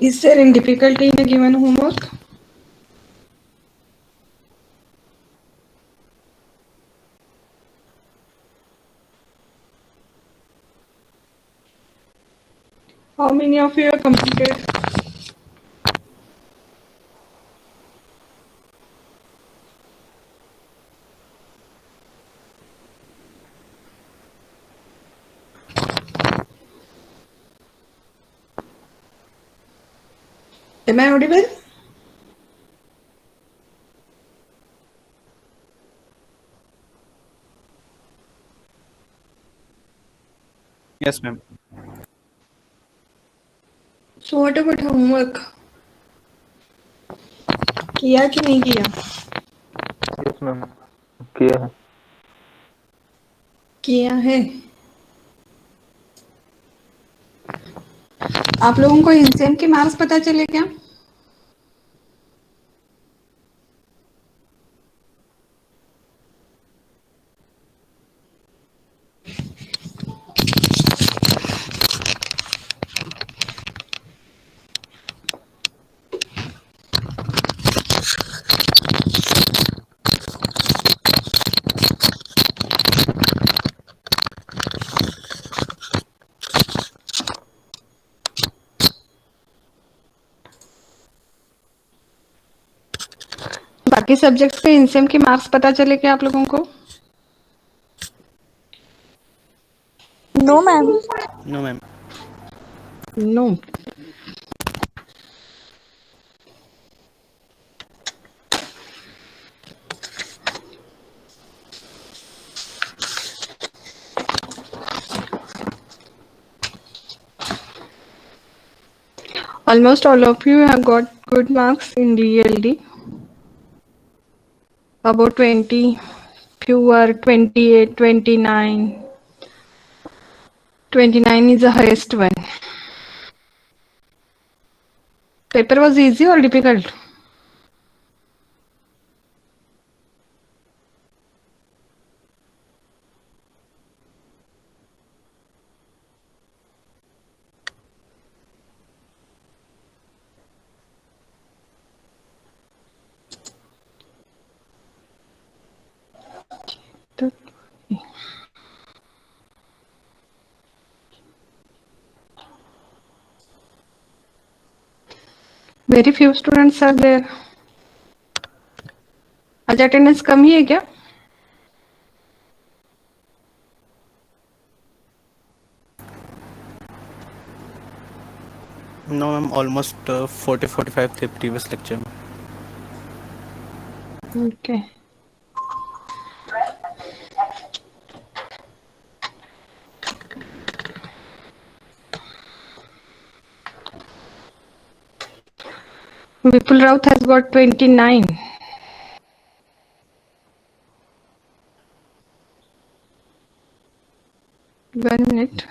Is there any difficulty in a given homework? How many of you have completed? Am I audible? Yes, ma'am. So what about homework? किया कि नहीं किया? Yes ma'am, किया है। किया है। आप लोगों को इंसेम के मार्क्स पता चले क्या? बाकी सब्जेक्ट्स के इंसेम के मार्क्स पता चले क्या आप लोगों को? No, ma'am. No, ma'am. No. Almost all of you have got good marks in DLD. About 20, few are 28, 29. 29 is the highest one. Paper was easy or difficult? Very few students are there. आज attendance कम ही है क्या? No, ma'am. Almost 40, 45 the previous lecture. Okay. Vipul Raut has got 29. One minute.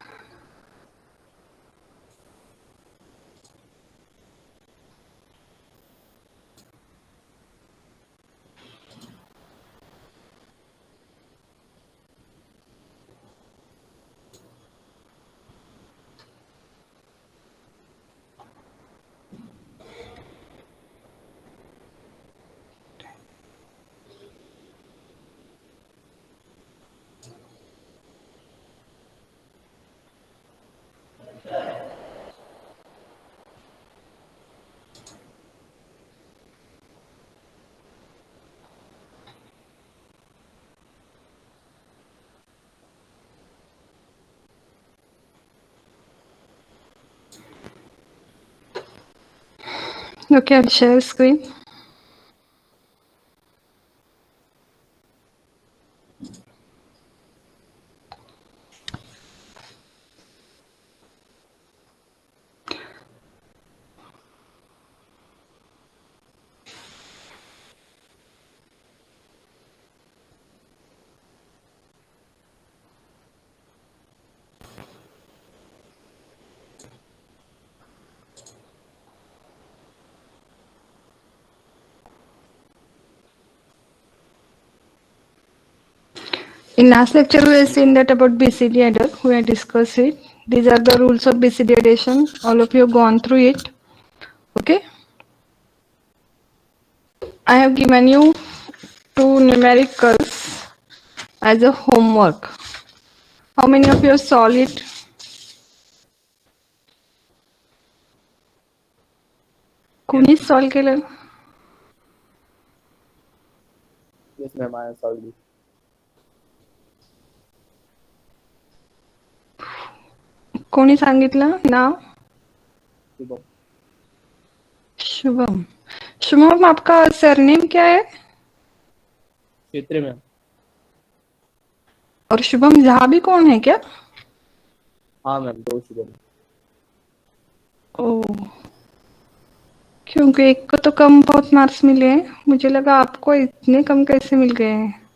Okay, I'll share screen. In last lecture, we have seen that about BCD adder. We have discussed it. These are the rules of BCD addition. All of you have gone through it. Okay. I have given you two numericals as a homework. How many of you solved it? कोणी solve केलं? Yes, ma'am. I have solved it. कोणी सांगितलं नाव? शुभम. शुभम. शुभम, आपका surname क्या है? क्षेत्रीय ma'am. और शुभम झा भी कौन है क्या? हाँ मैम, दो शुभम. ओ, क्योंकि एक को तो कम बहुत मार्क्स मिले हैं, मुझे लगा आपको इतने कम कैसे मिल गए हैं.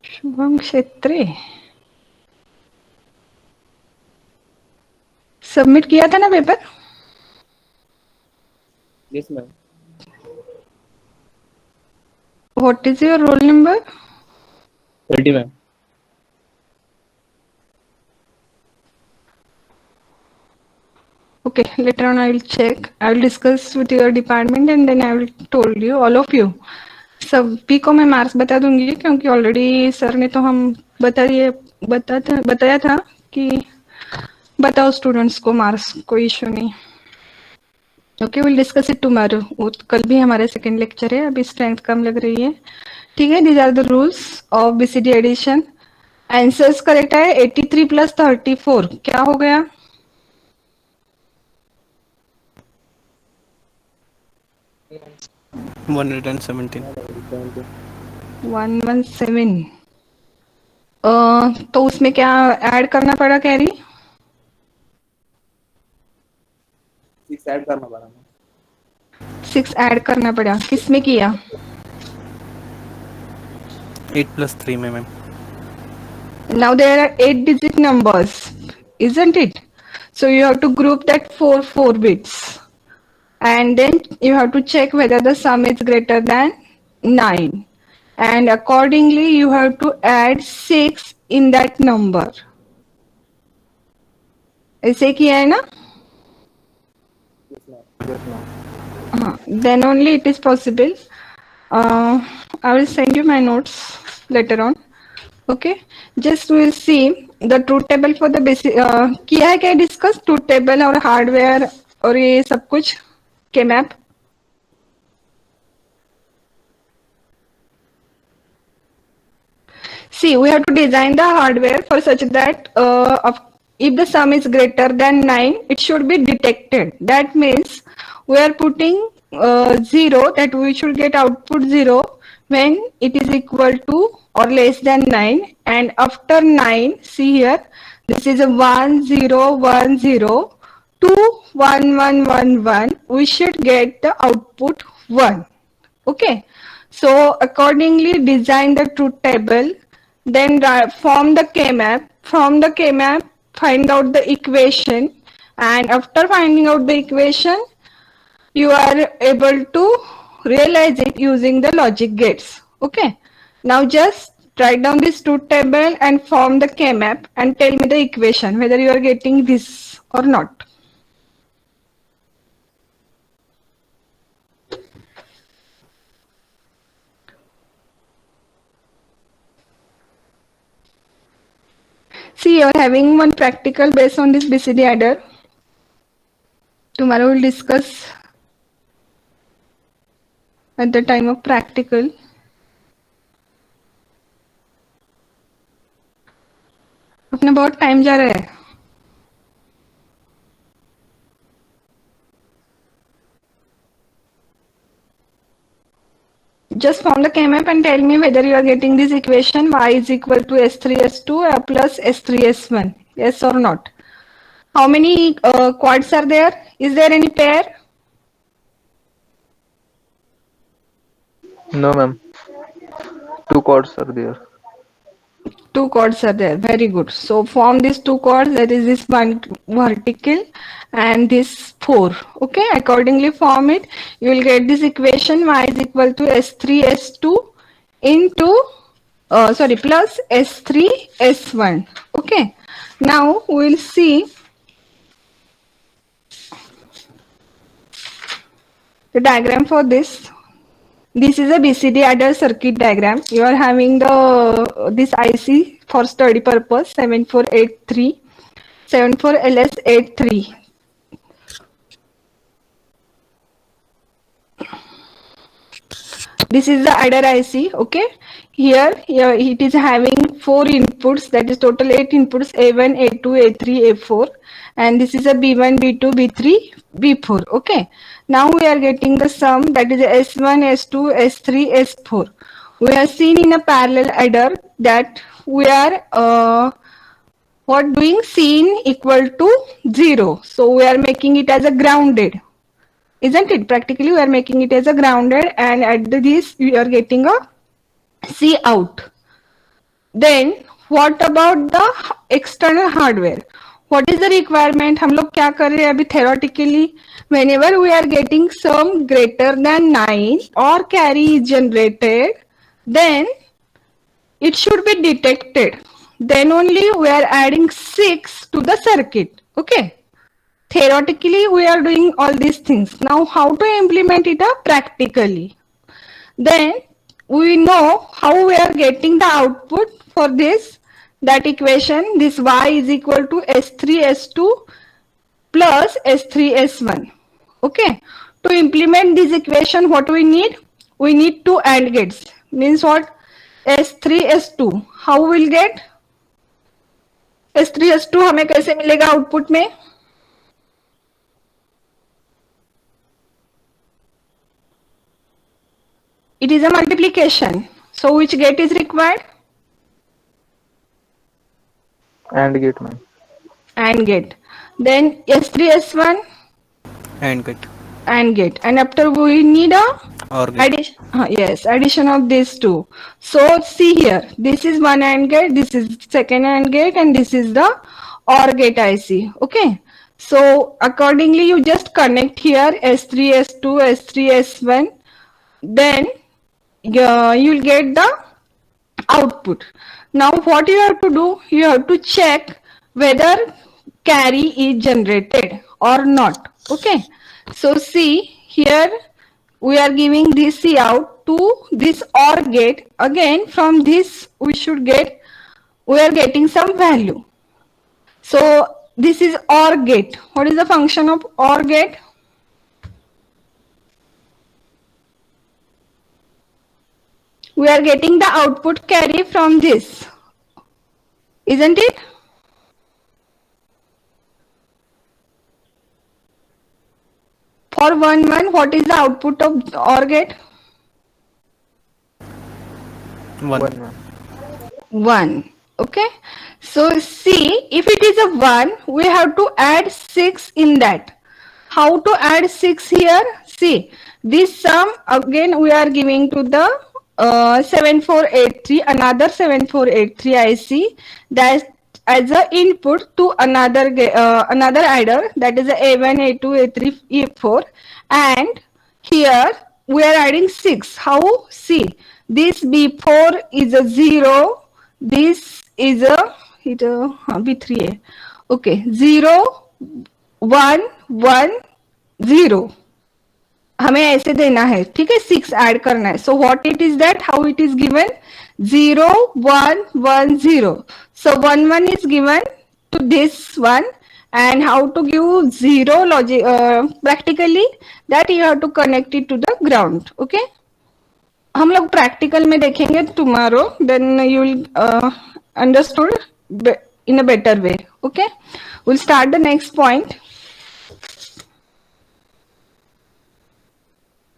शुभम क्षेत्री सबमिट किया था ना paper? Yes, ma'am. What is your roll number? 30, ma'am. Okay, later on I will check. I will discuss with your department and then I will told you all of you. सभी को मैं marks बता दूंगी क्योंकि already sir ने तो हम बताया था कि बताओ स्टूडेंट्स को मार्क्स, कोई इशू नहीं. Okay, will discuss it tomorrow. कल भी हमारे सेकंड लेक्चर है, अभी स्ट्रेंथ कम लग रही है. ठीक है, these are the rules of BCD addition. Answers correct है 83 प्लस 34 क्या हो गया? 117. 117. तो उसमें क्या ऐड करना पड़ा कैरी? 6 ऐड करना पड़ा मैम. 6 ऐड करना पड़ा. किसमें किया? 8 plus 3 में ma'am. Now there are 8 digit numbers, isn't it? So you have to group that 4 bits and then you have to check whether the sum is greater than 9 and accordingly you have to add 6 in that number. ऐसे किया है ना? Yes, ma'am. Then only it is possible. I will send you my notes later on. Okay, just we will see the truth table for the basic. किया है क्या discuss truth table और hardware और ये सब कुछ के map? See, we have to design the hardware for such that if the sum is greater than 9, it should be detected. That means we are putting 0, that we should get output 0 when it is equal to or less than 9. And after 9, see here, this is a 1 0 1 0 2 1 1 1 1. We should get the output 1. Okay, so accordingly design the truth table, then form the K-map. From the K-map, find out the equation, and after finding out the equation, you are able to realize it using the logic gates. Okay, now just write down this truth table and form the K-map and tell me the equation, whether you are getting this or not. See, you are having one practical based on this BCD adder. Tomorrow we'll discuss at the time of practical. अपना बहुत time जा रहा है. Just form the K-map and tell me whether you are getting this equation y is equal to S3 S2 plus S3 S1. Yes or not? How many quads are there? Is there any pair? No, ma'am. 2 chords are there. 2 chords are there. Very good. So form these 2 chords. That is this one vertical and this 4. Okay. Accordingly form it. You will get this equation y is equal to S3 S2 into plus S3 S1. Okay. Now we will see the diagram for this. This is a BCD adder circuit diagram. You are having the this IC for study purpose 7483 74LS83. This is the adder IC. Okay, here it is having 4 inputs, that is total 8 inputs, A1, A2, A3, A4, and this is a B1, B2, B3, B4. Okay, now we are getting the sum, that is S1, S2, S3, S4. We have seen in a parallel adder that we are what doing, Cin equal to 0. So we are making it as a grounded, isn't it? Practically we are making it as a grounded, and at this we are getting a C out. Then what about the external hardware? What is the requirement? हम लोग क्या कर रहे हैं अभी theoretically? Whenever we are getting sum greater than 9 or carry is generated, then it should be detected. Then only we are adding 6 to the circuit. Okay. Theoretically, we are doing all these things. Now, how to implement it practically? Then, we know how we are getting the output for this, that equation, this y is equal to S3, S2 plus S3, S1. Okay. To implement this equation, what we need? We need two AND gates. Means what? S3, S2. How we'll get? S3, S2 हमें कैसे मिलेगा output में? It is a multiplication. So which gate is required? AND gate, ma'am. AND gate. Then S3, S1, and get AND gate. And after we need a or get. addition. Yes, addition of these two. So see here, this is one AND gate, this is second AND gate, and this is the OR gate IC. Okay. So accordingly, you just connect here S3, S2, S3, S1. Then you'll get the output. Now what you have to do, you have to check whether carry is generated or not. Okay, so see here we are giving this C out to this OR gate. Again from this we are getting some value. So this is OR gate. What is the function of OR gate? We are getting the output carry from this, isn't it? For 1, 1, what is the output of OR gate? 1. 1, ma'am. 1. Okay. So see, if it is a 1, we have to add 6 in that. How to add 6 here? See, this sum again we are giving to the 7483, another 7483 IC, that as a input to another adder, that is a A1, A2, A3, A4, and here we are adding 6. How? See, this B4 is a 0, this is a B3A. Okay, 0, 1, 1, 0. हमें ऐसे देना है, ठीक है, 6 add करना है. So what it is that, how it is given? 0, 1, 1, 0. So 1, 1 is given to this one, and how to give 0 logic practically, that you have to connect it to the ground. Okay, हम लोग practical में देखेंगे tomorrow, then you will understood in a better way. Okay, we'll start the next point.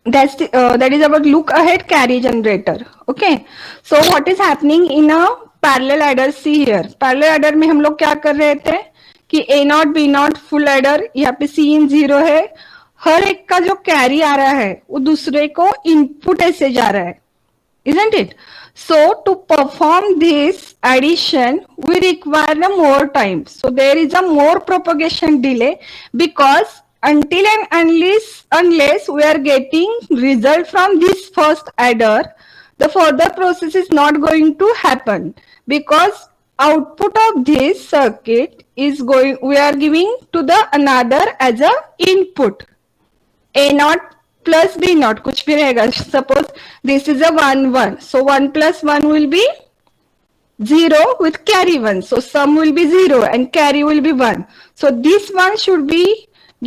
That is about look ahead carry generator. Okay, so what is happening in a parallel adder? See here, parallel adder में हम लोग क्या कर रहे थे कि A0 B0 full adder, यहाँ पे Cin 0 है, हर एक का जो कैरी आ रहा है वो दूसरे को इनपुट ऐसे जा रहा है, isn't it? So to perform this addition we require a more time, so there is a more propagation delay, because until and unless we are getting result from this first adder, the further process is not going to happen, because output of this circuit is we are giving to the another as a input. A0 plus B naught कुछ भी रहेगा. Suppose this is a 1 1, so 1 plus 1 will be 0 with carry 1. So sum will be 0 and carry will be 1. So this one should be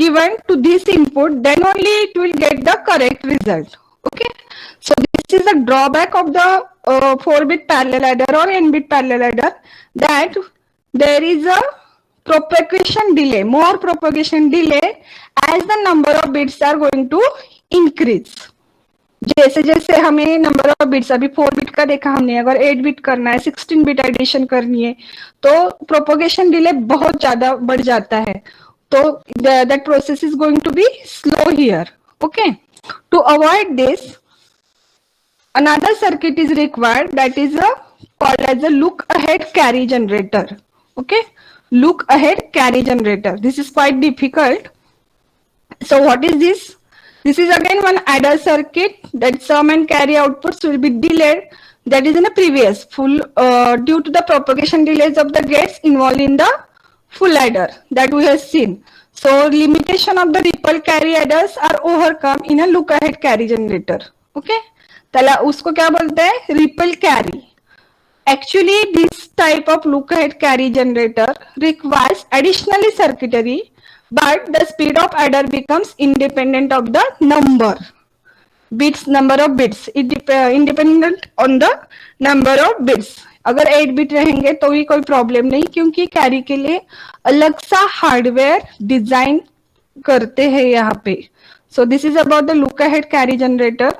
given to this input, then only it will get the correct result. Okay. So this is the drawback of the 4-bit parallel adder or n-bit parallel adder, that there is a propagation delay, more propagation delay as the number of bits are going to increase. जैसे जैसे हमें number of bits, अभी 4 bit का देखा हमने, अगर 8 bit करना है, 16 बिट एडिशन करनी है, तो प्रोपोगेशन डिले बहुत ज्यादा बढ़ जाता है. तो that process is going to be slow here. Okay. To avoid this, another circuit is required, that is called as a look ahead carry generator. Okay, look ahead carry generator. This is quite difficult. So what is this? This is again one adder circuit that sum and carry outputs will be delayed. That is in the previous full due to the propagation delays of the gates involved in the full adder that we have seen. So limitation of the ripple carry adders are overcome in a look ahead carry generator. Okay, तला उसको क्या बोलते हैं? Ripple carry. Actually, this type of look ahead carry generator requires additionally circuitry, but the speed of adder becomes independent of the number of bits. Independent on the number of bits. अगर 8 bit रहेंगे तो भी कोई problem नहीं, क्योंकि carry के लिए अलग सा हार्डवेयर डिजाइन करते हैं यहाँ पे. So this is about the look ahead carry generator.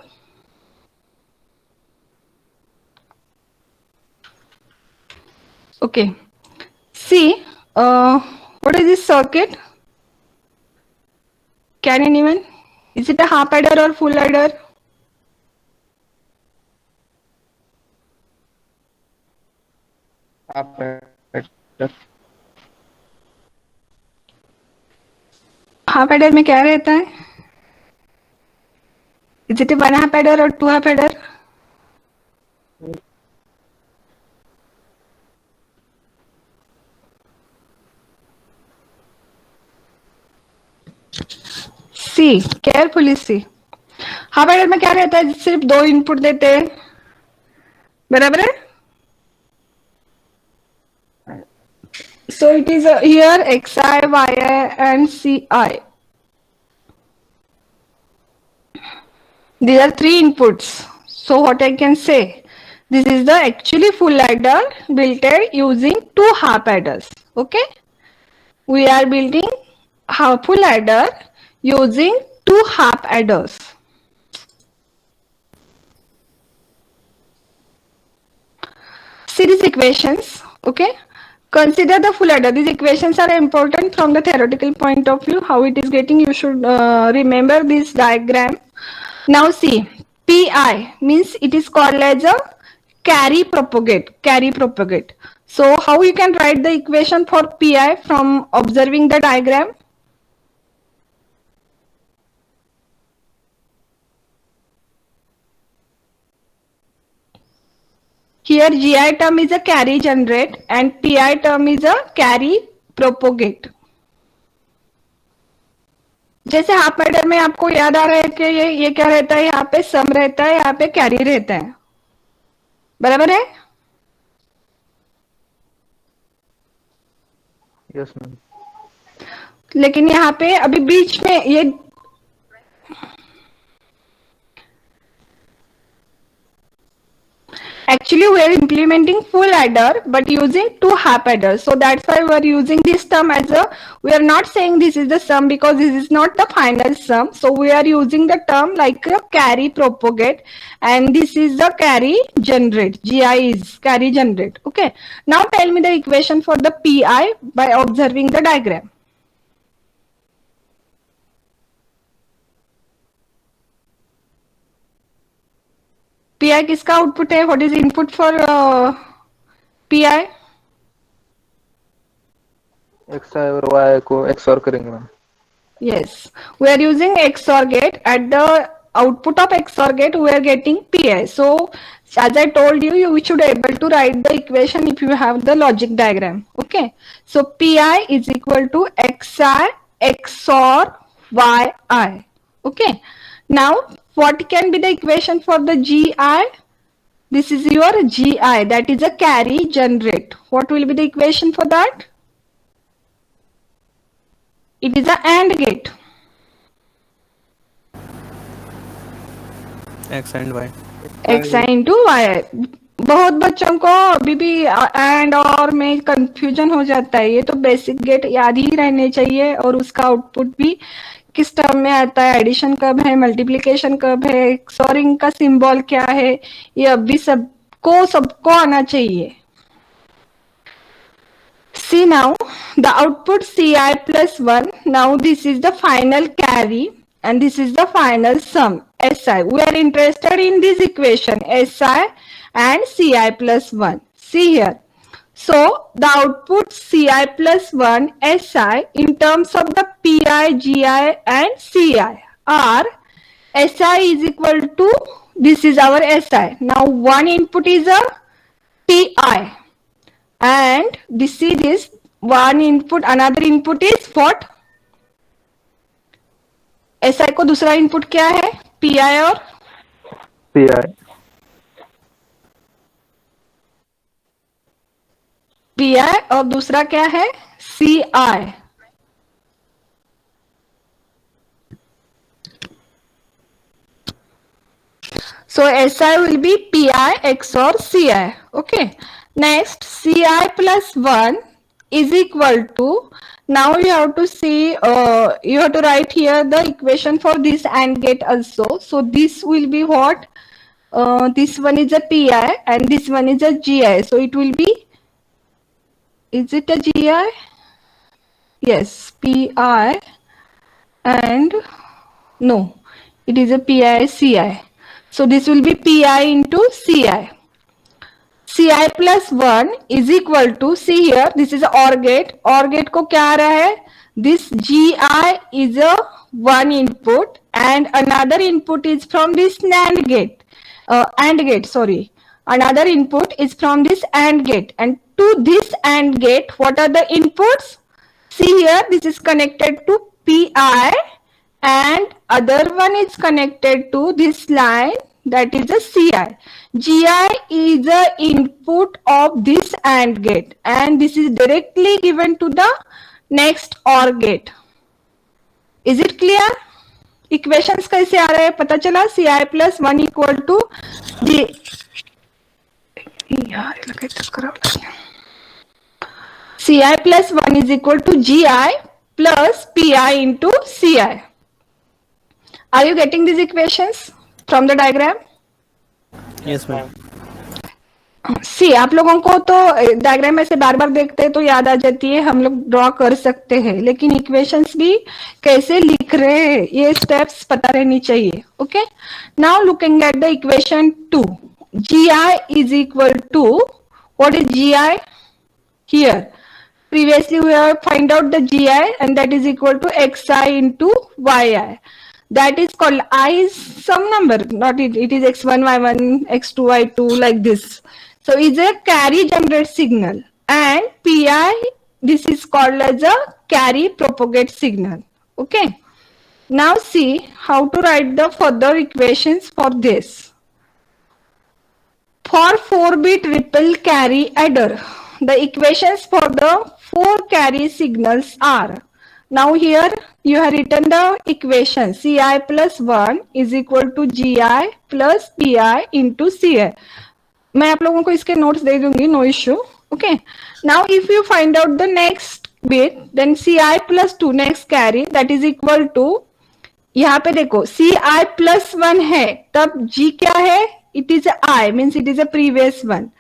Okay, see, what is this circuit? Can anyone? Is it a half adder or full adder? Half adder. Half adder में क्या रहता है? Is it a 1 half adder or 2 half adder? सी, carefully see. Half adder में क्या रहता है? सिर्फ 2 इनपुट देते हैं, बराबर है? So it is here xi, yi and ci. These are 3 inputs. So what I can say? This is the actually full adder built using 2 half adders. Okay? We are building full adder using 2 half adders. Series equations. Okay? Consider the full adder. These equations are important from the theoretical point of view. How it is getting, you should remember this diagram. Now see, Pi means it is called as a carry propagate. So how you can write the equation for Pi from observing the diagram? Here Gi term is a carry generate and Pi term is a carry propagate. जैसे half adder में आपको याद आ रहा है कि ये क्या रहता है? यहाँ पे सम रहता है, यहाँ पे कैरी रहता है, बराबर है? Yes, ma'am. लेकिन यहाँ पे अभी बीच में ये actually we are implementing full adder but using 2 half adders. So that's why we are using this term as a, we are not saying this is the sum because this is not the final sum. So we are using the term like a carry propagate and this is the carry generate. Gi is carry generate. Okay. Now tell me the equation for the Pi by observing the diagram. Pi किसका output है? What is input for Pi? Xi और y को XOR करेंगे ma'am. Yes, we are using XOR gate. At the output of XOR gate, we are getting Pi. So, as I told you, you should be able to write the equation if you have the logic diagram. Okay. So, Pi is equal to Xi XOR Yi. Okay. Now, what can be the equation for the GI? This is your GI, that is a carry generate. What will be the equation for that? It is a AND gate. X and Y. X into Y. बहुत बच्चों को अभी भी and और में confusion हो जाता है. ये तो बेसिक गेट याद ही रहने चाहिए और उसका आउटपुट भी किस टर्म में आता है, एडिशन कब है, मल्टीप्लिकेशन कब है, एक्सोरिंग का सिंबल क्या है, ये अभी सबको आना चाहिए. See now, the output Ci plus 1. Now this is the final carry and this is the final sum, Si. We are interested in this equation, Si and Ci plus 1. See here. So, the output Ci plus 1, Si, in terms of the Pi, Gi and Ci are, Si is equal to, this is our Si. Now, one input is a Pi. And this is one input, another input is what? SI को दूसरा input क्या है? PI और PI. PI और दूसरा क्या है? CI. So SI will be PI XOR CI. Okay. Next, Ci plus 1 is equal to, now you have to see, you have to write here the equation for this AND gate also. So this will be what? This one is a Pi and this one is a Gi. So it will be, is it a Gi? Yes, Pi and no, it is a Pi Ci. So this will be Pi into Ci. Ci plus 1 is equal to, see here, this is OR gate. OR gate को क्या आ रहा है? This Gi is a one input and another input is from this NAND gate. AND gate, sorry. Another input is from this AND gate. And to this AND gate, what are the inputs? See here, this is connected to Pi and other one is connected to this line, that is a Ci. Gi is the input of this AND gate and this is directly given to the next OR gate. Is it clear? Equations कैसे आ रहे हैं पता चला? Ci plus 1 equal to G. Ci plus 1 is equal to Gi plus Pi into Ci. Are you getting these equations from the diagram? Yes, ma'am. सी आप लोगों को तो diagram ऐसे बार बार देखते हैं तो याद आ जाती है, हम लोग ड्रॉ कर सकते हैं, लेकिन इक्वेशंस भी कैसे लिख रहे हैं ये स्टेप्स पता रहनी चाहिए. Okay, now looking at the equation 2, GI is equal to, what is GI? Here previously we have find out the GI and that is equal to Xi into Yi. That is called, I is some number, not it is x1, y1, x2, y2 like this. So it's a carry generate signal and Pi, this is called as a carry propagate signal. Okay. Now see how to write the further equations for this. For 4-bit ripple carry adder, the equations for the 4 carry signals are, now here you have written the equation Ci plus 1 is equal to Gi plus Pi into Ci. मैं आप लोगों को इसके notes दे दूंगी, no issue. Okay, now if you find out the next bit, then Ci plus 2 next carry that is equal to, यहाँ पे देखो Ci plus 1 है तब G क्या है? It is a I, means it is a previous one.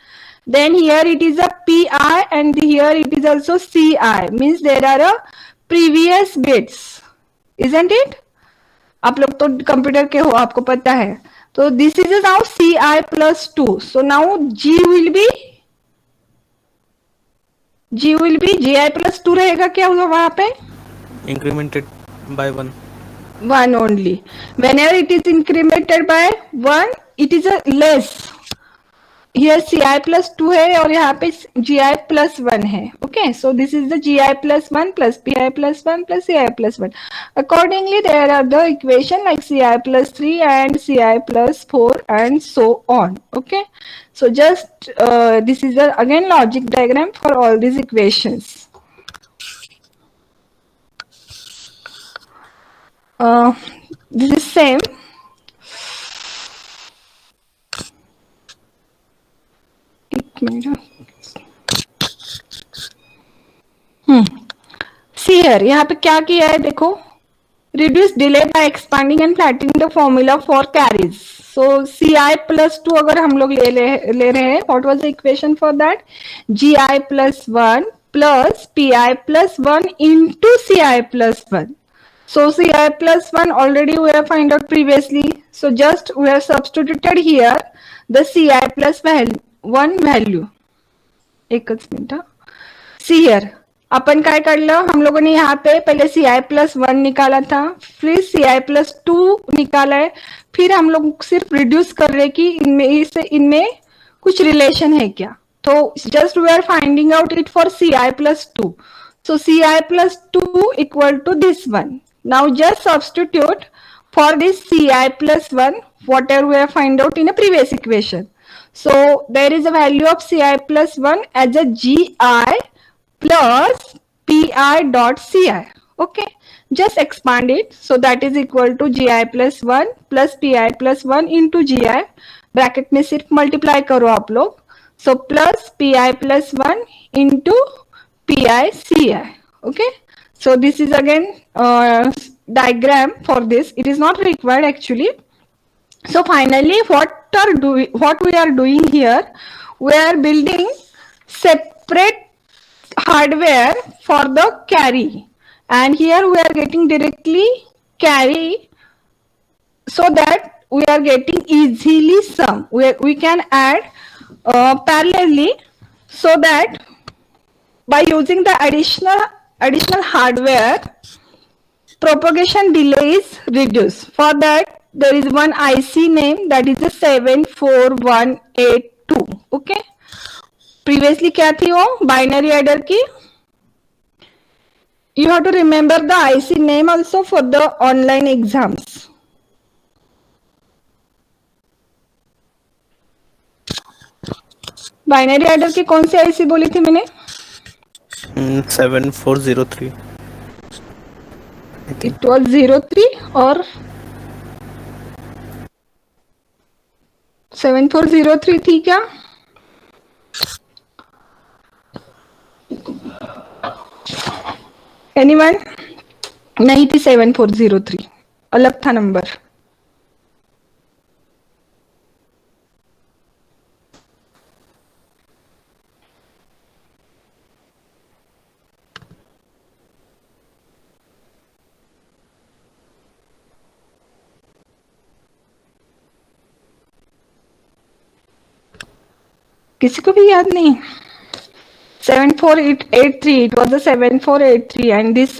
Then here it is a Pi and here it is also Ci, means there are a previous bits, isn't it? आप लोग तो computer के हो, आपको पता है. तो this is now Ci plus 2. So now G will be Gi plus 2 रहेगा क्या होगा वहां पे? Incremented by 1. 1 only. Whenever it is incremented by 1, it is a less. here ci plus 2 है और यहाँ पे gi plus 1 है. Okay, so this is the gi plus 1 plus pi plus 1 plus ci plus 1. Accordingly, there are the equation like ci plus 3 and ci plus 4 and so on. Okay, so just this is a again logic diagram for all these equations. This is same. See here, यहाँ पे क्या किया है देखो, reduce delay by expanding and flattening the formula for carries. So ci plus 2 अगर हम लोग ले रहे हैं, what was the equation for that? gi plus 1 plus pi plus 1 into ci plus 1. So ci plus 1 already we have find out previously. So just we have substituted here the ci plus 1 value. एकच minute. See here, अपन काय काढलं, हम लोगों ने यहाँ पे पहले सी I plus 1 निकाला था, फिर सी आई प्लस 2 निकाला है, फिर हम लोग सिर्फ रिड्यूस कर रहे कि इनमें कुछ रिलेशन है क्या. तो just we are finding out it for C I plus 2. So ci plus 2 equal to this one. Now just substitute for this ci plus 1 whatever we have find out in a previous equation. So there is a value of ci plus 1 as a gi plus pi dot ci. Okay, just expand it. So that is equal to gi plus 1 plus pi plus 1 into gi. Bracket में सिर्फ multiply करो आप लोग. So plus pi plus 1 into pi ci. Okay, so this is again diagram for this. It is not required actually. So finally what we are doing here, we are building separate hardware for the carry, and here we are getting directly carry, so that we are getting easily sum. We can add parallelly, so that by using the additional hardware, propagation delay is reduced. For that, there is one IC name, that is the 74182. Okay. Previously क्या थी वो binary adder की? You have to remember the IC name also for the online exams. Binary adder की कौन सी IC बोली थी मैंने? 7403. It was 03 or 7403 थी क्या? Anyone? नहीं थी 7403, अलग था नंबर. किसी को भी याद नहीं? 7483, it was a 7483, and this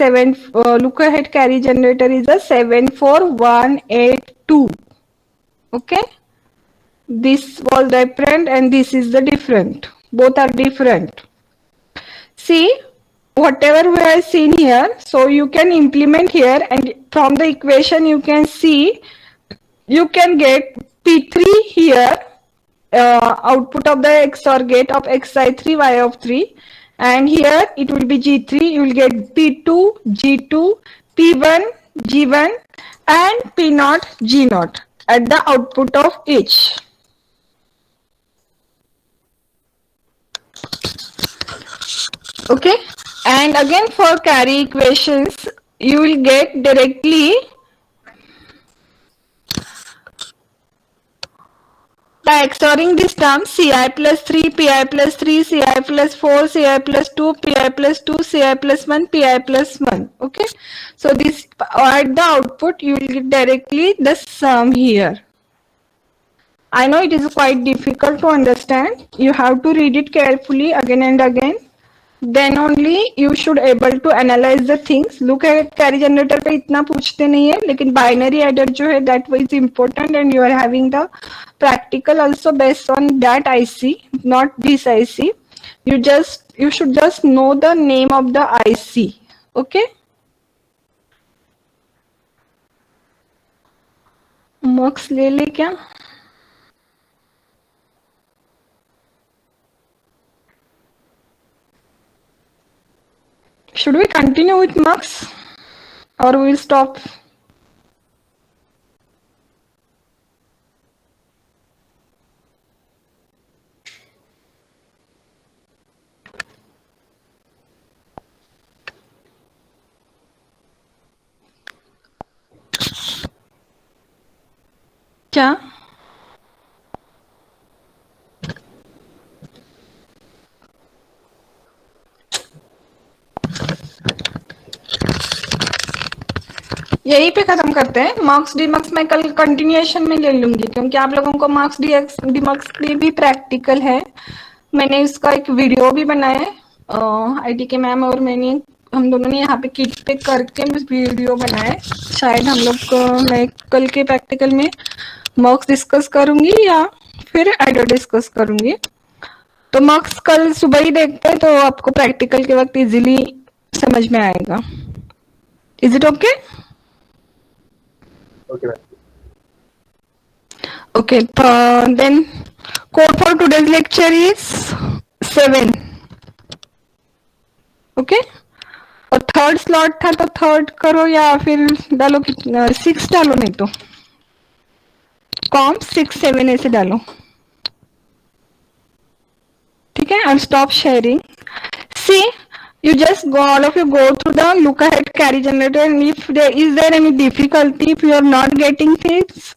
look ahead carry generator is a 74182. Okay, this was different and this is the different, both are different. See, whatever we have seen here, so you can implement here, and from the equation you can see, you can get P3 here, output of the XOR gate of xi3 y of 3, and here it will be G3. You will get P2 G2 P1 G1 and P0 G0 at the output of each. Okay, and again for carry equations you will get directly by XORing this term ci plus 3 pi plus 3 ci plus 4 ci plus 2 pi plus 2 ci plus 1 pi plus 1. Okay, so this at the output you will get directly the sum here. I know it is quite difficult to understand. You have to read it carefully again and again. then only you should able to analyze the things. Look at carry generator पे इतना पूछते नहीं है, लेकिन binary adder जो है that was important, and you are having the practical also based on that IC, not this IC. You should just know the name of the IC. Okay. Marks ले ले क्या? Should we continue with marks or we will stop? क्या? यही पे खत्म करते हैं. Marks डीमार्क्स मैं कल कंटिन्यूएशन में ले लूंगी, क्योंकि आप लोगों को मार्क्स डीमार्क्स के भी प्रैक्टिकल है. मैंने इसका एक वीडियो भी बनाया है, आईटी के मैम और मैंने, हम दोनों ने यहाँ पे किट पे करके वीडियो बनाया है. शायद हम लोग मैं कल के प्रैक्टिकल में मार्क्स डिस्कस करूंगी या फिर एडो डिस्कस करूंगी. तो मार्क्स कल सुबह ही देखते हैं, तो आपको प्रैक्टिकल के वक्त इजीली समझ में आएगा. Is it okay? Okay, ma'am. Okay, then code for today's lecture is 7. Okay, और थर्ड स्लॉट था तो थर्ड करो या फिर डालो, कितना 6 डालो, नहीं तो कॉम 6 7 ऐसे डालो. ठीक है. I'll stop sharing. See, you just go, all of you go through the look ahead carry generator, and if there is any difficulty, if you are not getting things,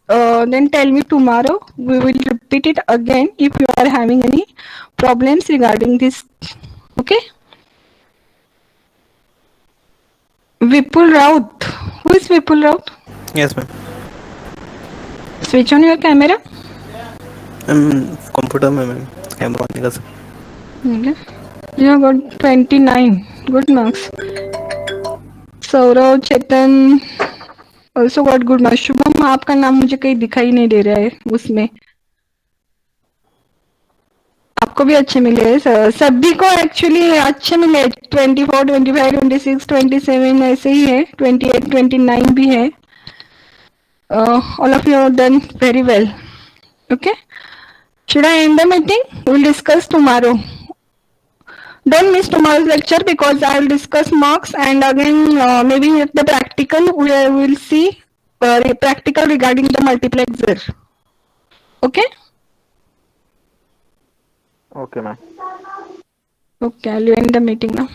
then tell me tomorrow. We will repeat it again if you are having any problems regarding this. Okay. Vipul Raut. Who is Vipul Raut? Yes, ma'am. Switch on your camera. Computer में ma'am camera on नहीं कर सकता. Okay. You have got 29. Good marks. Saurav, Chetan also got good marks. Shubham, आपका नाम मुझे कहीं दिखाई नहीं दे रहा है उसमें. आपको भी अच्छे मिले हैं. सभी को एक्चुअली अच्छे मिले. 24, 25, 26, 27 ऐसे ही है. 28, 29 भी है. All of you have done very well. Okay. Should I end the meeting? We will discuss tomorrow. Don't miss tomorrow's lecture because I will discuss marks, and again maybe the practical we will see practical regarding the multiplexer. Okay. Okay, ma'am. Okay, I'll end the meeting now.